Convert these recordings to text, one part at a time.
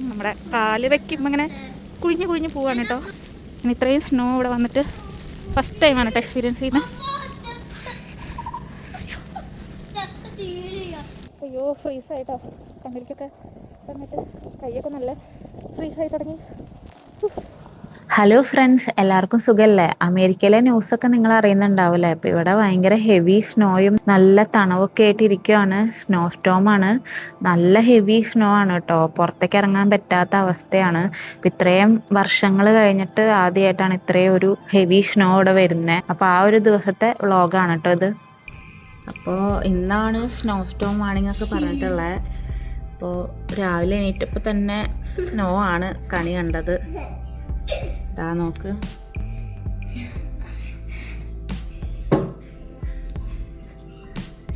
നമ്മുടെ കാല് വയ്ക്കുമ്പോൾ ഇങ്ങനെ കുഴിഞ്ഞ് കുഴിഞ്ഞ് പോവാണ് കേട്ടോ. ഇത്രയും സ്നോ ഇവിടെ വന്നിട്ട് ഫസ്റ്റ് ടൈമാണ് കേട്ടോ എക്സ്പീരിയൻസ് ചെയ്യുന്നത്. അയ്യോ ഫ്രീസായിട്ടോ, കണ്ണിലേക്കൊക്കെ വന്നിട്ട് കൈയൊക്കെ നല്ല ഫ്രീസായി തുടങ്ങി. ഹലോ ഫ്രണ്ട്സ്, എല്ലാവർക്കും സുഖമല്ലേ? അമേരിക്കയിലെ ന്യൂസൊക്കെ നിങ്ങൾ അറിയുന്നുണ്ടാവില്ലേ? അപ്പോൾ ഇവിടെ ഭയങ്കര ഹെവി സ്നോയും നല്ല തണവൊക്കെ ആയിട്ട് ഇരിക്കുകയാണ്. സ്നോ സ്റ്റോമാണ്, നല്ല ഹെവി സ്നോ ആണ് കേട്ടോ. പുറത്തേക്ക് ഇറങ്ങാൻ പറ്റാത്ത അവസ്ഥയാണ്. ഇപ്പം ഇത്രയും വർഷങ്ങൾ കഴിഞ്ഞിട്ട് ആദ്യമായിട്ടാണ് ഇത്രയും ഒരു ഹെവി സ്നോ ഇവിടെ വരുന്നത്. അപ്പോൾ ആ ഒരു ദിവസത്തെ വ്ളോഗാണ് കേട്ടോ ഇത്. അപ്പോൾ ഇന്നാണ് സ്നോ സ്റ്റോം വാണിംഗ് ഒക്കെ പറഞ്ഞിട്ടുള്ളത്. അപ്പോൾ രാവിലെ എണീറ്റപ്പോൾ തന്നെ സ്നോ ആണ് കണി കണ്ടത്. ഇതാ നോക്ക്,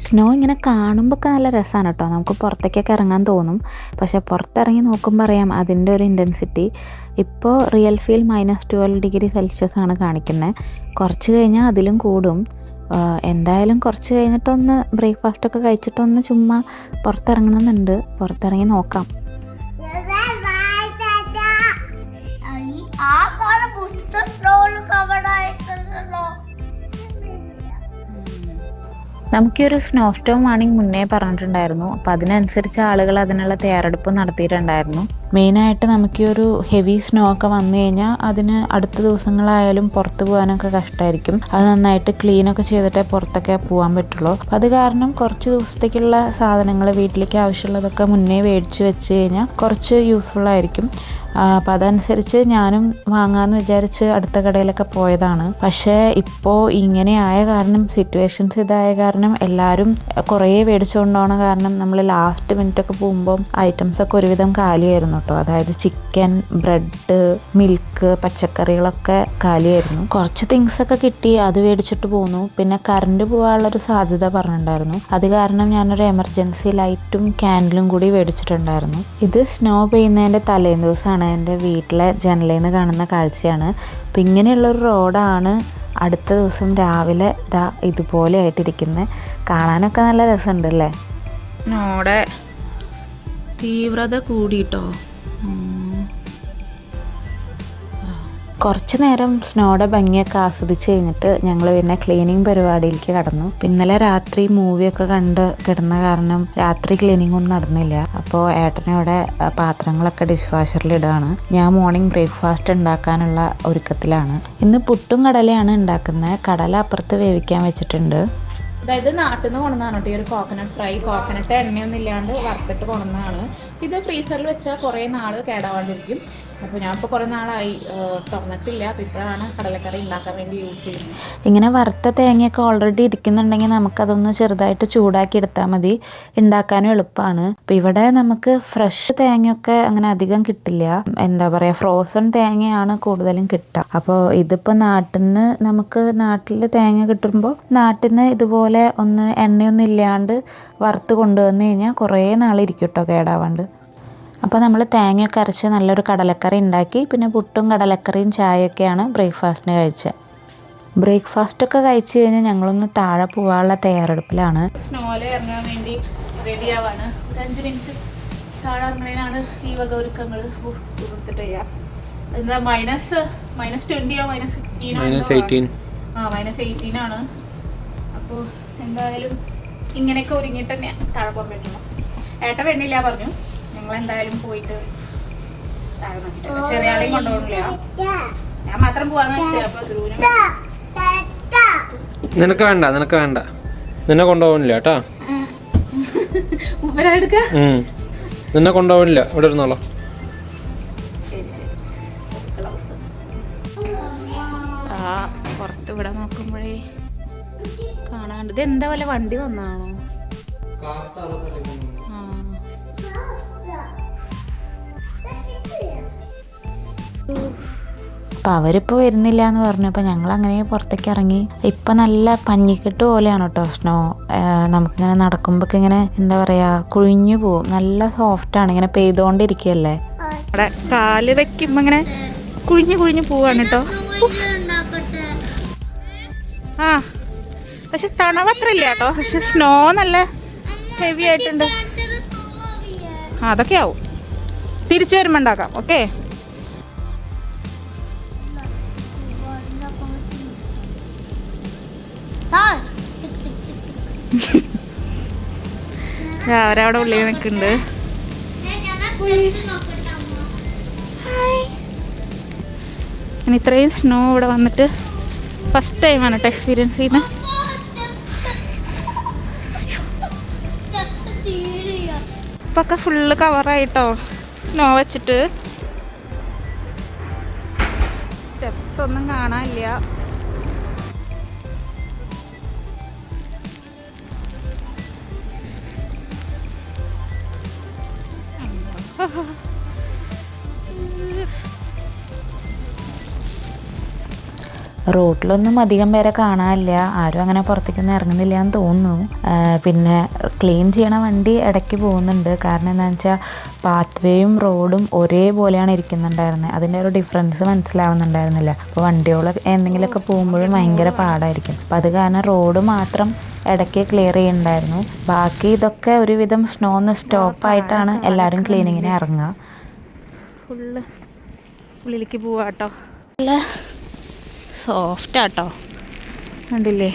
സ്നോ ഇങ്ങനെ കാണുമ്പോൾ ഒക്കെ നല്ല രസമാണ് കേട്ടോ. നമുക്ക് പുറത്തേക്കൊക്കെ ഇറങ്ങാൻ തോന്നും. പക്ഷെ പുറത്തിറങ്ങി നോക്കുമ്പോൾ അറിയാം അതിൻ്റെ ഒരു ഇൻറ്റൻസിറ്റി. ഇപ്പോൾ റിയൽ ഫീൽ -12°C ആണ് കാണിക്കുന്നത്. കുറച്ച് കഴിഞ്ഞാൽ അതിലും കൂടും. എന്തായാലും കുറച്ച് കഴിഞ്ഞിട്ടൊന്ന് ബ്രേക്ക്ഫാസ്റ്റൊക്കെ കഴിച്ചിട്ടൊന്ന് ചുമ്മാ പുറത്തിറങ്ങണമെന്നുണ്ട്. പുറത്തിറങ്ങി നോക്കാം. നമുക്കൊരു സ്നോ സ്റ്റോം വാണിംഗ് മുന്നേ പറഞ്ഞിട്ടുണ്ടായിരുന്നു. അപ്പോൾ അതിനനുസരിച്ച് ആളുകൾ അതിനുള്ള തയ്യാറെടുപ്പ് നടത്തിയിട്ടുണ്ടായിരുന്നു. മെയിനായിട്ട് നമുക്കൊരു ഹെവി സ്നോ ഒക്കെ വന്നു കഴിഞ്ഞാൽ അതിന് അടുത്ത ദിവസങ്ങളായാലും പുറത്ത് പോകാനൊക്കെ കഷ്ടമായിരിക്കും. അത് നന്നായിട്ട് ക്ലീനൊക്കെ ചെയ്തിട്ടേ പുറത്തൊക്കെ പോകാൻ പറ്റുള്ളൂ. അപ്പം അത് കാരണം കുറച്ച് ദിവസത്തേക്കുള്ള സാധനങ്ങൾ വീട്ടിലേക്ക് ആവശ്യമുള്ളതൊക്കെ മുന്നേ മേടിച്ച് വെച്ച് കഴിഞ്ഞാൽ കുറച്ച് യൂസ്ഫുള്ളായിരിക്കും. അപ്പം അതനുസരിച്ച് ഞാനും വാങ്ങാമെന്ന് വിചാരിച്ച് അടുത്ത കടയിലൊക്കെ പോയതാണ്. പക്ഷേ ഇപ്പോൾ ഇങ്ങനെ ആയ കാരണം, സിറ്റുവേഷൻസ് ഇതായ കാരണം എല്ലാവരും കുറേ മേടിച്ചുകൊണ്ടുപോകണ കാരണം നമ്മൾ ലാസ്റ്റ് മിനിറ്റൊക്കെ പോകുമ്പോൾ ഐറ്റംസൊക്കെ ഒരുവിധം കാലിയായിരുന്നു കേട്ടോ. അതായത് ചിക്കൻ, ബ്രെഡ്, മിൽക്ക്, പച്ചക്കറികളൊക്കെ കാലിയായിരുന്നു. കുറച്ച് തിങ്സൊക്കെ കിട്ടി, അത് മേടിച്ചിട്ട് പോന്നു. പിന്നെ കറണ്ട് പോകാനുള്ളൊരു സാധ്യത പറഞ്ഞിട്ടുണ്ടായിരുന്നു. അത് കാരണം ഞാനൊരു എമർജൻസി ലൈറ്റും ക്യാൻഡിലും കൂടി മേടിച്ചിട്ടുണ്ടായിരുന്നു. ഇത് സ്നോ പെയ്യുന്നതിൻ്റെ തലേന്ന് ദിവസമാണ് എൻ്റെ വീട്ടിലെ ജനലിൽ നിന്ന് കാണുന്ന കാഴ്ചയാണ്. അപ്പം ഇങ്ങനെയുള്ളൊരു റോഡാണ് അടുത്ത ദിവസം രാവിലെ ഇതുപോലെ ആയിട്ടിരിക്കുന്നത്. കാണാനൊക്കെ നല്ല രസമുണ്ടല്ലേ? സ്നോയുടെ തീവ്രത കൂടിയിട്ടോ. കുറച്ച് നേരം സ്നോയുടെ ഭംഗിയൊക്കെ ആസ്വദിച്ച് കഴിഞ്ഞിട്ട് ഞങ്ങൾ പിന്നെ ക്ലീനിങ് പരിപാടിയിലേക്ക് കടന്നു. ഇന്നലെ രാത്രി മൂവിയൊക്കെ കണ്ട് കിടന്ന കാരണം രാത്രി ക്ലീനിങ് ഒന്നും നടന്നില്ല. അപ്പോൾ ഏട്ടനോടെ പാത്രങ്ങളൊക്കെ ഡിഷ് വാഷറിലിടുകയാണ്. ഞാൻ മോർണിംഗ് ബ്രേക്ക്ഫാസ്റ്റ് ഉണ്ടാക്കാനുള്ള ഒരുക്കത്തിലാണ്. ഇന്ന് പുട്ടും കടലയാണ് ഉണ്ടാക്കുന്നത്. കടല അപ്പുറത്ത് വേവിക്കാൻ വെച്ചിട്ടുണ്ട്. അതായത് നാട്ടിൽ നിന്ന് കൊണ്ടുവന്നതാണ് കേട്ടോ ഈ ഒരു കോക്കനട്ട് ഫ്രൈ. കോക്കനട്ട് എണ്ണയൊന്നും ഇല്ലാണ്ട് വറുത്തിട്ട് കൊണ്ടുവന്നതാണ്. ഇത് ഫ്രീസറിൽ വെച്ചാൽ കുറേ നാൾ കേടാവാണ്ടിരിക്കും. അപ്പോൾ ഞാൻ ഇപ്പോൾ കുറേ നാളായി തുറന്നിട്ടില്ല. അപ്പോൾ ഇപ്പോഴാണ് കടലക്കറി ഉണ്ടാക്കാൻ വേണ്ടി യൂസ് ചെയ്യുന്നത്. ഇങ്ങനെ വറുത്ത തേങ്ങയൊക്കെ ഓൾറെഡി ഇരിക്കുന്നുണ്ടെങ്കിൽ നമുക്കതൊന്ന് ചെറുതായിട്ട് ചൂടാക്കി എടുത്താൽ മതി. ഉണ്ടാക്കാനും എളുപ്പമാണ്. അപ്പോൾ ഇവിടെ നമുക്ക് ഫ്രഷ് തേങ്ങയൊക്കെ അങ്ങനെ അധികം കിട്ടില്ല. എന്താ പറയുക, ഫ്രോസൺ തേങ്ങയാണ് കൂടുതലും കിട്ടുക. അപ്പോൾ ഇതിപ്പോൾ നാട്ടിൽ തേങ്ങ കിട്ടുമ്പോൾ നാട്ടിൽ നിന്ന് ഇതുപോലെ ഒന്ന് എണ്ണയൊന്നും ഇല്ലാണ്ട് വറുത്ത് കൊണ്ടുവന്ന് കഴിഞ്ഞാൽ കുറേ നാളിരിക്കും കേട്ടോ കേടാവാണ്ട്. അപ്പോൾ നമ്മൾ തേങ്ങയൊക്കെ അരച്ച് നല്ലൊരു കടലക്കറി ഉണ്ടാക്കി. പിന്നെ പുട്ടും കടലക്കറിയും ചായയൊക്കെയാണ് ബ്രേക്ക്ഫാസ്റ്റിന് കഴിച്ചത്. ബ്രേക്ക്ഫാസ്റ്റൊക്കെ കഴിച്ച് കഴിഞ്ഞാൽ ഞങ്ങളൊന്ന് താഴെ പോകാനുള്ള തയ്യാറെടുപ്പിലാണ്. സ്നോയിൽ ഇറങ്ങാൻ വേണ്ടി റെഡി ആവാണ്. ഒരു 5 മിനിറ്റ് താഴെ ഇറങ്ങുന്നതിനാണ് ഈ വക ഒരുക്കങ്ങൾ കൊടുത്തിട്ട് ചെയ്യാം. എന്താ -20 -15 -18 ആണ്. അപ്പോൾ എന്തായാലും ഇങ്ങനെയൊക്കെ ഒരുങ്ങിയിട്ട് തന്നെ താഴെ പോകാൻ പറ്റണം. ഏട്ടൻ വരുന്നില്ല പറഞ്ഞു. ഞങ്ങളെന്തായാലും പോയിട്ട് താഴെ നോക്കിയിട്ട് ചെറിയ ആളെയും കൊണ്ടുപോകണില്ല. ഞാൻ മാത്രം പോവാന്ന് വെച്ചാൽ അപ്പൊ ധ്രുവിനും നിനക്ക് വേണ്ട നിന്നെ കൊണ്ടുപോകണില്ല കേട്ടാ. നിന്നെ കൊണ്ടുപോകണില്ല, ഇവിടെ ഇരുന്നോളാം. പുറത്ത് ഇവിടെ നോക്കുമ്പോഴേ കാണാണ്ട്. ഇത് എന്താ വല്ല വണ്ടി വന്നാണോ? അപ്പോൾ അവരിപ്പോൾ വരുന്നില്ല എന്ന് പറഞ്ഞു. അപ്പോൾ ഞങ്ങൾ അങ്ങനെ പുറത്തേക്ക് ഇറങ്ങി. ഇപ്പം നല്ല പഞ്ഞിക്കെട്ട് പോലെയാണ് കേട്ടോ സ്നോ. നമുക്കിങ്ങനെ നടക്കുമ്പോൾ ഇങ്ങനെ എന്താ പറയുക, കുഴിഞ്ഞു പോവും. നല്ല സോഫ്റ്റാണ്, ഇങ്ങനെ പെയ്തുകൊണ്ടിരിക്കുകയല്ലേ. അവിടെ കാല് വെക്കുമ്പോൾ ഇങ്ങനെ കുഴിഞ്ഞു പോവാണ് കേട്ടോ. പക്ഷെ തണവത്ര ഇല്ല കേട്ടോ. പക്ഷെ സ്നോ നല്ല ഹെവി ആയിട്ടുണ്ട്. അതൊക്കെ ആവും. തിരിച്ചു വരുമ്പോൾ ഉണ്ടാക്കാം. ഓക്കെ. അവരവിടെ ഉള്ളിൽ നിൽക്കുന്നുണ്ട്. ഞാൻ ഇത്രയും സ്നോ ഇവിടെ വന്നിട്ട് ഫസ്റ്റ് ടൈമാണ് കേട്ടോ എക്സ്പീരിയൻസ് ചെയ്യുന്നത്. ഇപ്പൊ ഒക്കെ ഫുള്ള് കവറായിട്ടോ സ്നോ വെച്ചിട്ട്. സ്റ്റെപ്സ് ഒന്നും കാണാനില്ല. റോട്ടിലൊന്നും അധികം പേരെ കാണാനില്ല, ആരും അങ്ങനെ പുറത്തേക്കൊന്നും ഇറങ്ങുന്നില്ല എന്ന് തോന്നുന്നു. പിന്നെ ക്ലീൻ ചെയ്യണ വണ്ടി ഇടയ്ക്ക് പോകുന്നുണ്ട്. കാരണം എന്താണെന്ന് വെച്ചാൽ പാത്ത് റോഡും ഒരേപോലെയാണ് ഇരിക്കുന്നുണ്ടായിരുന്നത്. അതിൻ്റെ ഒരു ഡിഫറൻസ് മനസ്സിലാവുന്നുണ്ടായിരുന്നില്ല. അപ്പോൾ വണ്ടികൾ എന്തെങ്കിലുമൊക്കെ പോകുമ്പോഴും ഭയങ്കര പാടായിരിക്കും. അപ്പം അത് കാരണം റോഡ് മാത്രം ഇടയ്ക്ക് ക്ലിയർ ചെയ്യുന്നുണ്ടായിരുന്നു. ബാക്കി ഇതൊക്കെ ഒരുവിധം സ്നോന്ന് സ്റ്റോപ്പായിട്ടാണ് എല്ലാവരും ക്ലീനിങ്ങിന് ഇറങ്ങുക. ഫുള്ള് ഉള്ളിലേക്ക് പോവാട്ടോ. നല്ല സോഫ്റ്റാട്ടോ, കണ്ടില്ലേ?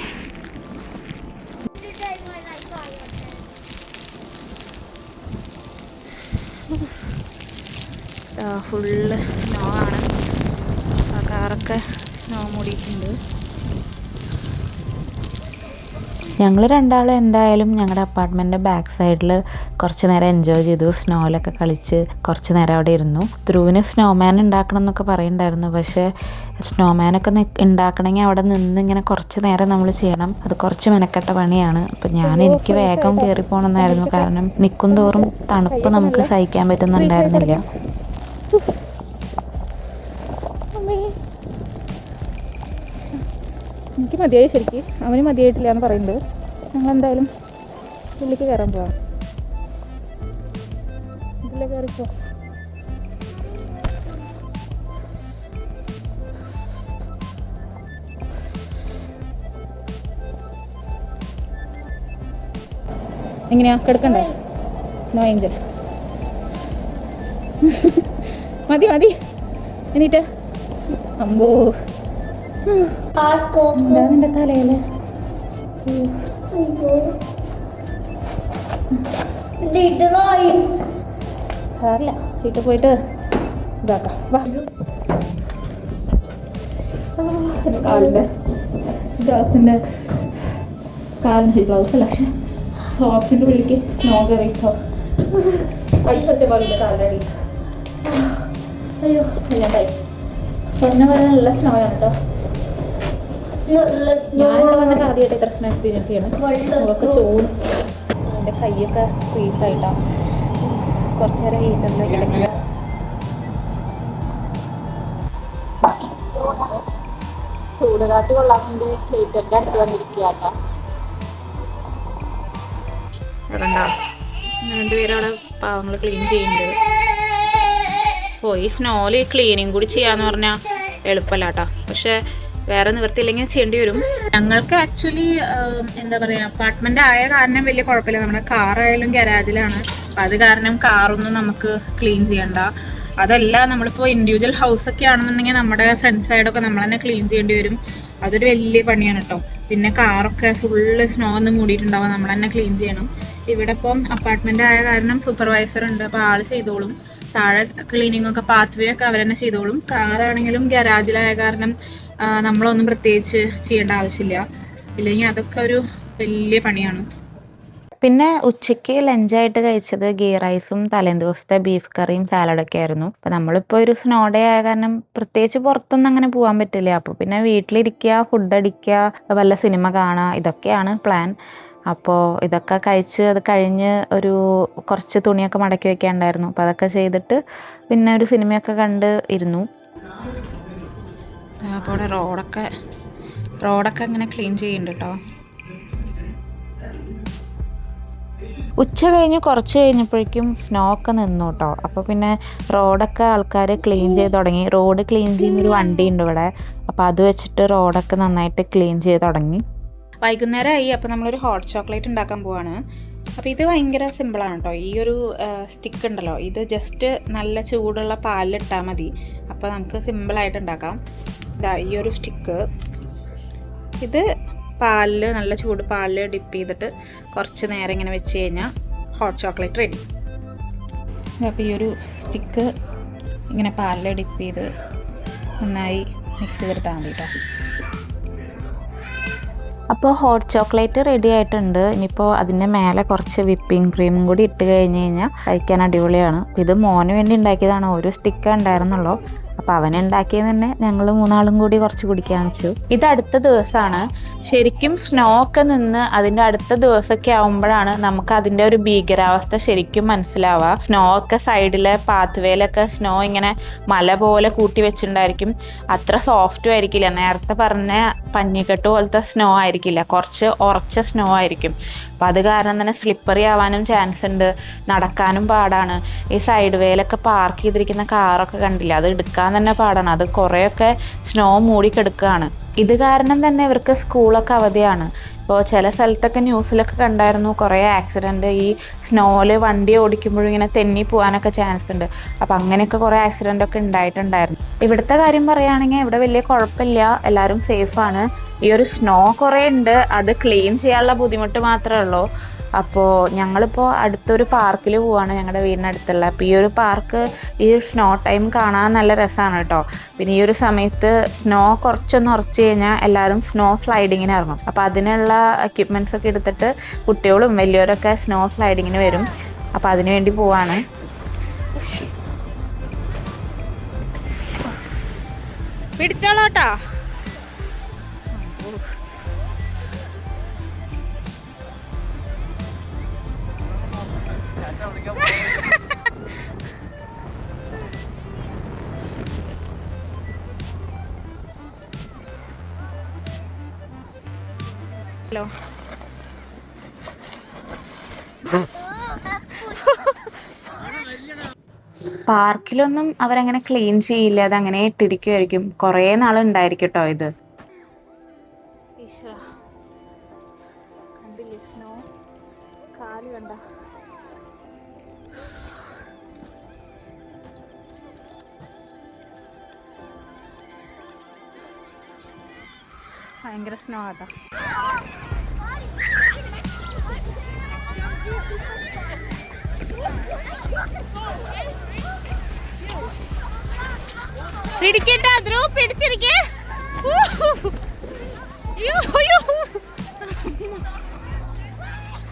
ഫുള്ള് സ്നോ ആണ്. ആ കാറൊക്കെ സ്നോ മൂടിയിട്ടുണ്ട്. ഞങ്ങൾ രണ്ടാളും എന്തായാലും ഞങ്ങളുടെ അപ്പാർട്ട്മെൻറ്റിൻ്റെ ബാക്ക് സൈഡിൽ കുറച്ച് നേരം എൻജോയ് ചെയ്തു. സ്നോയിലൊക്കെ കളിച്ച് കുറച്ച് നേരം അവിടെ ഇരുന്നു. ധ്രുവിന് സ്നോമാൻ ഉണ്ടാക്കണം എന്നൊക്കെ പറയുന്നുണ്ടായിരുന്നു. പക്ഷേ സ്നോമാനൊക്കെ ഉണ്ടാക്കണമെങ്കിൽ അവിടെ നിന്ന് ഇങ്ങനെ കുറച്ച് നേരം നമ്മൾ ചെയ്യണം. അത് കുറച്ച് മെനക്കെട്ട പണിയാണ്. അപ്പം എനിക്ക് വേഗം കയറി പോകണമെന്നായിരുന്നു. കാരണം നിൽക്കും തോറും തണുപ്പ് നമുക്ക് സഹിക്കാൻ പറ്റുന്നുണ്ടായിരുന്നില്ല. എനിക്ക് മതിയായി, ശരിക്കും അവന് മതിയായിട്ടില്ല എന്ന് പറയുന്നത്. ഞങ്ങളെന്തായാലും ഉള്ളിലേക്ക് കയറാൻ പോവാം. ഇതിലെ കയറിപ്പോ. എങ്ങനെയാ കിടക്കണ്ടേ? സ്നോ ഏഞ്ചൽ മതി മതി. എന്നിട്ട് അമ്പോ എന്താ തലയില് സാറില്ല. വീട്ടിൽ പോയിട്ട് ഇതാക്കാം. വാ. കാലിൻ്റെ ഗ്ലാസിൻ്റെ കാലിന് ഗ്ലൗസ് അല്ല, പക്ഷെ സോക്സിൻ്റെ ഉള്ളിലേക്ക് സ്നോ കയറിയിട്ടോ. പൈസ വെച്ച പോലെ കാലിൻ്റെ അടി. അയ്യോ ഇല്ലാണ്ടായി. പറഞ്ഞ പോലെ നല്ല സ്നോ ആണ് കേട്ടോ. ഞാനിവിടെ വന്നിട്ട് ആദ്യമായിട്ട് ഇത്ര സ്നോ എക്സ്പീരിയൻസ് ചെയ്യണം. മുഖമൊക്കെ ചോറും എൻ്റെ കൈയൊക്കെ ഫ്രീസായിട്ടാണ്. കുറച്ച് നേരം ഹീറ്ററിൽ കിടക്കുക. ചൂടുകാറ്റ് കൊള്ളാൻ വേണ്ടി ഹീറ്ററിൻ്റെ അടുത്ത് വന്നിരിക്കുക കേട്ടോ. രണ്ടുപേരും അവിടെ പാവങ്ങൾ ക്ലീൻ ചെയ്യുന്നുണ്ട്. പോയി സ്നോയിൽ ക്ലീനിങ് കൂടി ചെയ്യാന്ന് പറഞ്ഞാൽ എളുപ്പമല്ല കേട്ടോ. പക്ഷെ വേറെ നിവൃത്തിയില്ലെങ്കിൽ ചെയ്യേണ്ടി വരും. ഞങ്ങൾക്ക് ആക്ച്വലി എന്താ പറയുക, അപ്പാർട്ട്മെന്റ് ആയ കാരണം വലിയ കുഴപ്പമില്ല. നമ്മുടെ കാറായാലും ഗരാജിലാണ്. അത് കാരണം കാറൊന്നും നമുക്ക് ക്ലീൻ ചെയ്യണ്ട. അതല്ല നമ്മളിപ്പോൾ ഇൻഡിവിജ്വൽ ഹൗസൊക്കെ ആണെന്നുണ്ടെങ്കിൽ നമ്മുടെ ഫ്രണ്ട് സൈഡൊക്കെ നമ്മൾ തന്നെ ക്ലീൻ ചെയ്യേണ്ടി വരും. അതൊരു വലിയ പണിയാണ് കേട്ടോ. പിന്നെ കാറൊക്കെ ഫുള്ള് സ്നോ ഒന്ന് മൂടിയിട്ടുണ്ടാവും, നമ്മൾ തന്നെ ക്ലീൻ ചെയ്യണം. ഇവിടെ ഇപ്പം അപ്പാർട്ട്മെന്റ് ആയ കാരണം സൂപ്പർവൈസർ ഉണ്ട്, അപ്പോൾ ആൾ ചെയ്തോളും. താഴെ ക്ലീനിങ് ഒക്കെ പാത്ത് ഒക്കെ അവർ തന്നെ ചെയ്തോളും. കാറാണെങ്കിലും ഗരാജിലായ കാരണം നമ്മളൊന്നും പ്രത്യേകിച്ച് ചെയ്യേണ്ട ആവശ്യമില്ല. ഇല്ലെങ്കിൽ അതൊക്കെ ഒരു വലിയ പണിയാണ്. പിന്നെ ഉച്ചയ്ക്ക് ലഞ്ചായിട്ട് കഴിച്ചത് ഗീ റൈസും തലേന്ന് ദിവസത്തെ ബീഫ് കറിയും സാലഡൊക്കെ ആയിരുന്നു. അപ്പം നമ്മളിപ്പോൾ ഒരു സ്നോ ഡേ ആയ കാരണം പ്രത്യേകിച്ച് പുറത്തൊന്നും അങ്ങനെ പോകാൻ പറ്റില്ല. അപ്പോൾ പിന്നെ വീട്ടിലിരിക്കുക, ഫുഡ് അടിക്കുക, വല്ല സിനിമ കാണുക, ഇതൊക്കെയാണ് പ്ലാൻ. അപ്പോൾ ഇതൊക്കെ കഴിച്ച് അത് കഴിഞ്ഞ് ഒരു കുറച്ച് തുണിയൊക്കെ മടക്കി വെക്കാനുണ്ടായിരുന്നു. അപ്പോൾ അതൊക്കെ ചെയ്തിട്ട് പിന്നെ ഒരു സിനിമയൊക്കെ കണ്ട് ഇരുന്നു. അപ്പോൾ അവിടെ റോഡൊക്കെ ഇങ്ങനെ ക്ലീൻ ചെയ്യുന്നുണ്ട് കേട്ടോ. ഉച്ച കഴിഞ്ഞ് കുറച്ച് കഴിഞ്ഞപ്പോഴേക്കും സ്നോ ഒക്കെ നിന്നു കേട്ടോ. അപ്പോൾ പിന്നെ റോഡൊക്കെ ആൾക്കാർ ക്ലീൻ ചെയ്ത് തുടങ്ങി. റോഡ് ക്ലീൻ ചെയ്യുന്നൊരു വണ്ടി ഉണ്ട് ഇവിടെ. അപ്പോൾ അത് വെച്ചിട്ട് റോഡൊക്കെ നന്നായിട്ട് ക്ലീൻ ചെയ്ത് തുടങ്ങി. വൈകുന്നേരമായി. അപ്പോൾ നമ്മളൊരു ഹോട്ട് ചോക്ലേറ്റ് ഉണ്ടാക്കാൻ പോവാണ്. അപ്പോൾ ഇത് ഭയങ്കര സിമ്പിളാണ് കേട്ടോ. ഈ ഒരു സ്റ്റിക്ക് ഉണ്ടല്ലോ, ഇത് ജസ്റ്റ് നല്ല ചൂടുള്ള പാലിലിട്ടാൽ മതി. അപ്പോൾ നമുക്ക് സിമ്പിളായിട്ട് ഉണ്ടാക്കാം. ഇതാ ഈ ഒരു സ്റ്റിക്ക്, ഇത് പാലിൽ നല്ല ചൂട് പാലിൽ ഡിപ്പ് ചെയ്തിട്ട് കുറച്ച് നേരം ഇങ്ങനെ വെച്ച് കഴിഞ്ഞാൽ ഹോട്ട് ചോക്ലേറ്റ് റെഡി. അപ്പോൾ ഈ ഒരു സ്റ്റിക്ക് ഇങ്ങനെ പാലിൽ ഡിപ്പ് ചെയ്ത് നന്നായി മിക്സ് ചെയ്തെടുത്താൽ മതി കേട്ടോ. അപ്പോൾ ഹോട്ട് ചോക്ലേറ്റ് റെഡി ആയിട്ടുണ്ട്. ഇനിയിപ്പോൾ അതിൻ്റെ മേലെ കുറച്ച് വിപ്പിംഗ് ക്രീമും കൂടി ഇട്ട് കഴിഞ്ഞ് കഴിഞ്ഞാൽ കഴിക്കാൻ അടിപൊളിയാണ്. ഇത് മോന് വേണ്ടി ഉണ്ടാക്കിയതാണ്. ഒരു സ്റ്റിക്ക് ഉണ്ടായിരുന്നുള്ളൂ. അപ്പോൾ അവനുണ്ടാക്കിയത് തന്നെ ഞങ്ങൾ 3 ആളും കൂടി കുറച്ച് കുടിക്കാൻ വെച്ചു. ഇത് അടുത്ത ദിവസമാണ്. ശരിക്കും സ്നോ ഒക്കെ നിന്ന് അതിൻ്റെ അടുത്ത ദിവസമൊക്കെ ആകുമ്പോഴാണ് നമുക്ക് അതിൻ്റെ ഒരു ഭീകരാവസ്ഥ ശരിക്കും മനസ്സിലാവുക. സ്നോ ഒക്കെ സൈഡിലെ പാത്വേയിലൊക്കെ സ്നോ ഇങ്ങനെ മല പോലെ കൂട്ടി വെച്ചിട്ടുണ്ടായിരിക്കും. അത്ര സോഫ്റ്റും ആയിരിക്കില്ല. നേരത്തെ പറഞ്ഞ പഞ്ഞിക്കെട്ട് പോലത്തെ സ്നോ ആയിരിക്കില്ല, കുറച്ച് ഉറച്ച സ്നോ ആയിരിക്കും. അപ്പോൾ അത് കാരണം തന്നെ സ്ലിപ്പറി ആവാനും ചാൻസ് ഉണ്ട്, നടക്കാനും പാടാണ്. ഈ സൈഡ് വേയിലൊക്കെ പാർക്ക് ചെയ്തിരിക്കുന്ന കാറൊക്കെ കണ്ടില്ല, അത് എടുക്കാൻ തന്നെ പാടാണ്. അത് കുറേയൊക്കെ സ്നോ മൂടിക്കെടുക്കുകയാണ്. ഇത് കാരണം തന്നെ ഇവർക്ക് സ്കൂളൊക്കെ അവധിയാണ്. ഇപ്പോൾ ചില സ്ഥലത്തൊക്കെ ന്യൂസിലൊക്കെ കണ്ടായിരുന്നു കുറേ ആക്സിഡൻറ്റ്. ഈ സ്നോയിൽ വണ്ടി ഓടിക്കുമ്പോഴും ഇങ്ങനെ തെന്നി പോകാനൊക്കെ ചാൻസ് ഉണ്ട്. അപ്പോൾ അങ്ങനെയൊക്കെ കുറേ ആക്സിഡൻ്റൊക്കെ ഉണ്ടായിട്ടുണ്ടായിരുന്നു. ഇവിടുത്തെ കാര്യം പറയുകയാണെങ്കിൽ ഇവിടെ വലിയ കുഴപ്പമില്ല, എല്ലാവരും സേഫാണ്. ഈ ഒരു സ്നോ കുറേ ഉണ്ട്, അത് ക്ലീൻ ചെയ്യാനുള്ള ബുദ്ധിമുട്ട് മാത്രമേ ഉള്ളൂ. അപ്പോൾ ഞങ്ങളിപ്പോൾ അടുത്തൊരു പാർക്കിൽ പോവാണ്, ഞങ്ങളുടെ വീടിനടുത്തുള്ള. അപ്പോൾ ഈ ഒരു പാർക്ക് ഈ സ്നോ ടൈം കാണാൻ നല്ല രസമാണ് കേട്ടോ. പിന്നെ ഈ ഒരു സമയത്ത് സ്നോ കുറച്ചൊന്ന് ഉറച്ച് കഴിഞ്ഞാൽ എല്ലാവരും സ്നോ സ്ലൈഡിങ്ങിന് ഇറങ്ങും. അപ്പോൾ അതിനുള്ള എക്യുപ്മെൻറ്റ്സ് ഒക്കെ എടുത്തിട്ട് കുട്ടികളും വലിയവരൊക്കെ സ്നോ സ്ലൈഡിങ്ങിന് വരും. അപ്പോൾ അതിനു വേണ്ടി പോവാണ്. പിടിച്ചോളൂട്ടോ. ഹലോ, പാർക്കിലൊന്നും അവരങ്ങനെ ക്ലീൻ ചെയ്യില്ല, അതങ്ങനെ ഇട്ടിരിക്കുമായിരിക്കും. കുറേ നാളുണ്ടായിരിക്കും കേട്ടോ ഇത്. കണ്ടില്ലേ സ്നോ, കാല് കണ്ട. ഭയങ്കര സ്നോ ആട്ടോ. പിടിക്കണ്ട ധ്രുവ്, പിടിച്ചിരിക്കേ.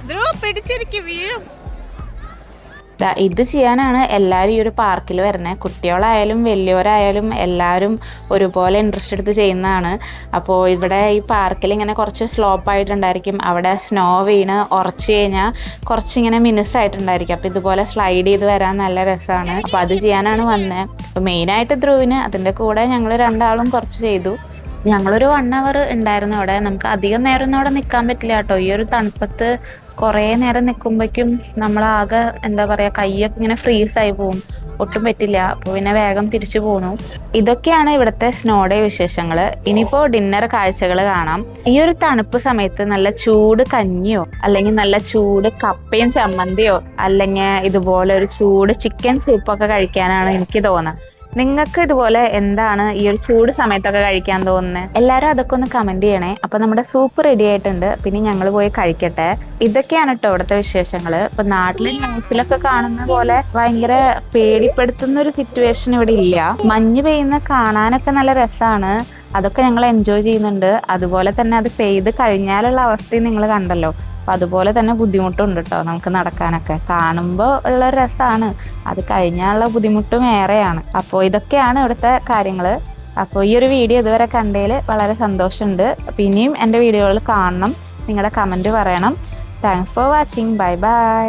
ധ്രുവ് പിടിച്ചിരിക്കും, വീഴും. ഇത് ചെയ്യാനാണ് എല്ലാവരും ഈ ഒരു പാർക്കിൽ വരുന്നത്. കുട്ടികളായാലും വലിയവരായാലും എല്ലാവരും ഒരുപോലെ ഇൻട്രസ്റ്റ് എടുത്ത് ചെയ്യുന്നതാണ്. അപ്പോൾ ഇവിടെ ഈ പാർക്കിൽ ഇങ്ങനെ കുറച്ച് സ്ലോപ്പായിട്ടുണ്ടായിരിക്കും. അവിടെ സ്നോ വീണ് ഉറച്ച് കഴിഞ്ഞാൽ കുറച്ചിങ്ങനെ മിനുസായിട്ടുണ്ടായിരിക്കും. അപ്പോൾ ഇതുപോലെ സ്ലൈഡ് ചെയ്ത് വരാൻ നല്ല രസമാണ്. അപ്പോൾ അത് ചെയ്യാനാണ് വന്നത്. അപ്പോൾ മെയിനായിട്ട് ധ്രുവിന്, അതിൻ്റെ കൂടെ ഞങ്ങൾ 2 ആളും കുറച്ച് ചെയ്തു. ഞങ്ങളൊരു 1 അവർ ഉണ്ടായിരുന്നു അവിടെ. നമുക്ക് അധികം നേരം ഒന്നും അവിടെ നിൽക്കാൻ പറ്റില്ല കേട്ടോ. ഈ ഒരു തണുപ്പത്ത് കുറേ നേരം നിൽക്കുമ്പോഴേക്കും നമ്മളാകെ എന്താ പറയുക, കൈയൊക്കെ ഇങ്ങനെ ഫ്രീസായി പോവും, ഒട്ടും പറ്റില്ല. അപ്പോൾ പിന്നെ വേഗം തിരിച്ചു പോന്നു. ഇതൊക്കെയാണ് ഇവിടുത്തെ സ്നോ ഡേ വിശേഷങ്ങൾ. ഇനിയിപ്പോൾ ഡിന്നർ കാഴ്ചകൾ കാണാം. ഈ ഒരു തണുപ്പ് സമയത്ത് നല്ല ചൂട് കഞ്ഞിയോ അല്ലെങ്കിൽ നല്ല ചൂട് കപ്പയും ചമ്മന്തിയോ അല്ലെങ്കിൽ ഇതുപോലെ ഒരു ചൂട് ചിക്കൻ സൂപ്പൊക്കെ കഴിക്കാനാണ് എനിക്ക് തോന്നുന്നത്. നിങ്ങൾക്ക് ഇതുപോലെ എന്താണ് ഈ ഒരു ചൂട് സമയത്തൊക്കെ കഴിക്കാൻ തോന്നുന്നത്? എല്ലാവരും അതൊക്കെ ഒന്ന് കമൻറ്റ് ചെയ്യണേ. അപ്പോൾ നമ്മുടെ സൂപ്പ് റെഡി ആയിട്ടുണ്ട്. പിന്നെ ഞങ്ങൾ പോയി കഴിക്കട്ടെ. ഇതൊക്കെയാണ് കേട്ടോ ഇവിടുത്തെ വിശേഷങ്ങൾ. ഇപ്പം നാട്ടിലെ ന്യൂസിലൊക്കെ കാണുന്ന പോലെ ഭയങ്കര പേടിപ്പെടുത്തുന്ന ഒരു സിറ്റുവേഷൻ ഇവിടെ ഇല്ല. മഞ്ഞ് പെയ്യുന്ന കാണാനൊക്കെ നല്ല രസമാണ്. അതൊക്കെ ഞങ്ങൾ എൻജോയ് ചെയ്യുന്നുണ്ട്. അതുപോലെ തന്നെ അത് പെയ്ത് കഴിഞ്ഞാലുള്ള അവസ്ഥയും നിങ്ങൾ കണ്ടല്ലോ. അപ്പം അതുപോലെ തന്നെ ബുദ്ധിമുട്ടുണ്ട് കേട്ടോ നമുക്ക് നടക്കാനൊക്കെ. കാണുമ്പോൾ ഉള്ളൊരു രസമാണ്, അത് കഴിഞ്ഞാലുള്ള ബുദ്ധിമുട്ടും ഏറെയാണ്. അപ്പോൾ ഇതൊക്കെയാണ് ഇവിടുത്തെ കാര്യങ്ങൾ. അപ്പോൾ ഈ ഒരു വീഡിയോ ഇതുവരെ കണ്ടതിൽ വളരെ സന്തോഷമുണ്ട്. അപ്പോൾ ഇനിയും എൻ്റെ വീഡിയോകൾ കാണണം, നിങ്ങളുടെ കമൻറ്റ് പറയണം. Thanks for watching. Bye bye.